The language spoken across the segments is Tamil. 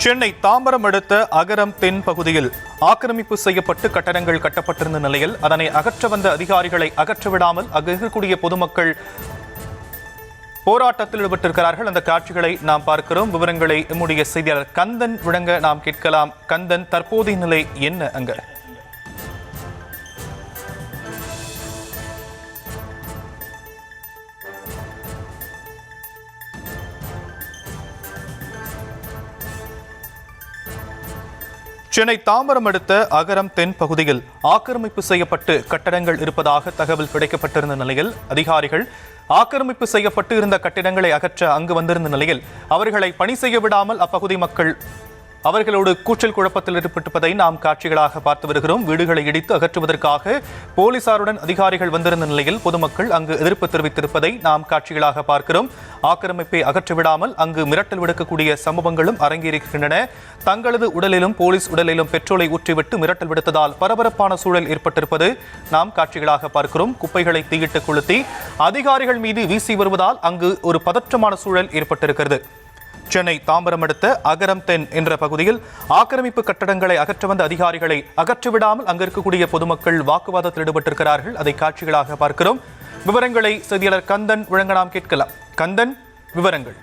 சென்னை தாம்பரம் அடுத்த அகரம் தென் பகுதியில் ஆக்கிரமிப்பு செய்யப்பட்டு கட்டடங்கள் கட்டப்பட்டிருந்த நிலையில் அதனை அகற்ற வந்த அதிகாரிகளை அகற்றவிடாமல் அங்கு இருக்கக்கூடிய பொதுமக்கள் போராட்டத்தில் ஈடுபட்டிருக்கிறார்கள். அந்த காட்சிகளை நாம் பார்க்கிறோம். விவரங்களை நம்முடைய செய்தியாளர் கந்தன் வழங்க நாம் கேட்கலாம். கந்தன், தற்போதைய நிலை என்ன அங்க? சென்னை தாம்பரம் அடுத்த அகரம் தென் பகுதியில் ஆக்கிரமிப்பு செய்யப்பட்டு கட்டடங்கள் இருப்பதாக தகவல் கிடைக்கப்பட்டிருந்த நிலையில் அதிகாரிகள் ஆக்கிரமிப்பு செய்யப்பட்டு இருந்த கட்டிடங்களை அகற்ற அங்கு வந்திருந்த நிலையில் அவர்களை பணி செய்ய விடாமல் அப்பகுதி மக்கள் அவர்களோடு கூச்சல் குழப்பத்தில் ஈடுபட்டிருப்பதை நாம் காட்சிகளாக பார்த்து வருகிறோம். வீடுகளை இடித்து அகற்றுவதற்காக போலீசாருடன் அதிகாரிகள் வந்திருந்த நிலையில் பொதுமக்கள் அங்கு எதிர்ப்பு தெரிவித்திருப்பதை நாம் காட்சிகளாக பார்க்கிறோம். ஆக்கிரமிப்பை அகற்றிவிடாமல் அங்கு மிரட்டல் விடுக்கக்கூடிய சம்பவங்களும் அரங்கேறுகின்றன. தங்களது உடலிலும் போலீஸ் உடலிலும் பெட்ரோலை ஊற்றிவிட்டு மிரட்டல் விடுத்ததால் பரபரப்பான சூழல் ஏற்பட்டிருப்பது நாம் காட்சிகளாக பார்க்கிறோம். குப்பைகளை தீயிட்டு கொளுத்தி அதிகாரிகள் மீது வீசி வருவதால் அங்கு ஒரு பதற்றமான சூழல் ஏற்பட்டிருக்கிறது. சென்னை தாம்பரம் அடுத்த அகரம் தென் என்ற பகுதியில் ஆக்கிரமிப்பு கட்டடங்களை அகற்ற வந்த அதிகாரிகளை அகற்றிவிடாமல் அங்கு இருக்கக்கூடிய பொதுமக்கள் வாக்குவாதத்தில் ஈடுபட்டிருக்கிறார்கள். அதை காட்சிகளாக பார்க்கிறோம். விவரங்களை செய்தியாளர் கந்தன் வழங்க நாம் கேட்கலாம். கந்தன், விவரங்கள்.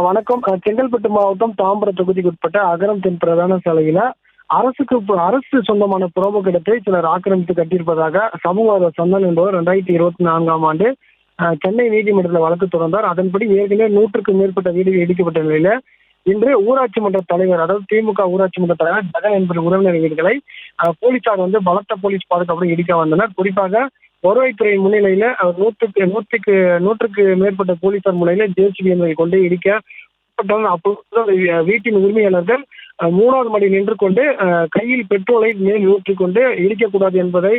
வணக்கம். செங்கல்பட்டு மாவட்டம் தாம்பரம் தொகுதிக்கு உட்பட்ட அகரம் தென் பிரதான சாலையில அரசு சொந்தமான புறம்போக்கு இடத்தை சிலர் ஆக்கிரமித்து கட்டியிருப்பதாக சமூக ஆர்வலர் சந்தன் என்பவர் 2024ஆம் ஆண்டு சென்னை நீதிமன்றத்தில் வழக்கு தொடர்ந்தார். அதன்படி ஏற்கனவே 100க்கும் மேற்பட்ட வீடுகள் இடிக்கப்பட்ட நிலையில இன்று ஊராட்சி மன்ற தலைவர், அதாவது திமுக ஊராட்சி மன்ற தலைவர் ஜெகன் என்பது உறவினர் வீடுகளை போலீசார் பலத்த போலீஸ் பாதுகாப்புடன் இடிக்க வந்தனர். குறிப்பாக வருவாய்த்துறை முன்னிலையில 100க்கு மேற்பட்ட போலீசார் முன்னிலையில ஜேசிபி என்பதை கொண்டு இடிக்க அப்போது வீட்டின் உரிமையாளர்கள் 3வது மாடி நின்று கொண்டு கையில் பெட்ரோலை மேல் ஊற்றிக்கொண்டு இடிக்கக்கூடாது என்பதை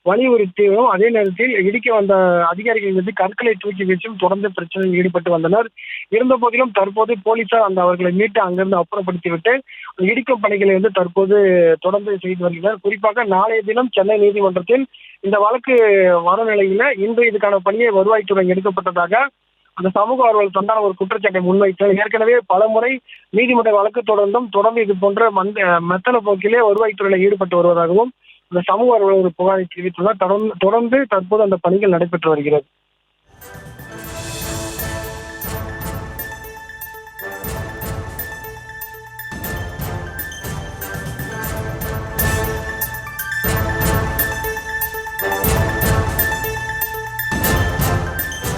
வலியுறுத்தியும், அதே நேரத்தில் இடிக்க வந்த அதிகாரிகள் மீது கற்களை தூக்கி வீசும் தொடர்ந்து பிரச்சனையில் ஈடுபட்டு வந்தனர். இருந்த போதிலும் தற்போது போலீசார் அவர்களை மீட்டு அங்கிருந்து அப்புறப்படுத்திவிட்டு இடிக்கும் பணிகளை தற்போது தொடர்ந்து செய்து வருகின்றனர். குறிப்பாக நாளைய தினம் சென்னை நீதிமன்றத்தில் இந்த வழக்கு வரும் நிலையில இன்று இதுக்கான பணியை வருவாய்த்துறை எடுக்கப்பட்டதாக அந்த சமூக ஆர்வலர் சொன்னான ஒரு குற்றச்சாட்டை முன்வைத்தார். ஏற்கனவே பல முறை நீதிமன்ற வழக்கு தொடர்ந்து இது போன்ற மெத்தன போக்கிலே வருவாய்த்துறையில் ஈடுபட்டு வருவதாகவும் அந்த சமூக ஆர்வலர் ஒரு புகாரை தெரிவித்துள்ளார். தொடர்ந்து தற்போது அந்த பணிகள் நடைபெற்று வருகிறது.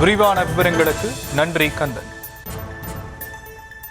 விரிவான விவரங்களுக்கு நன்றி கந்தன்.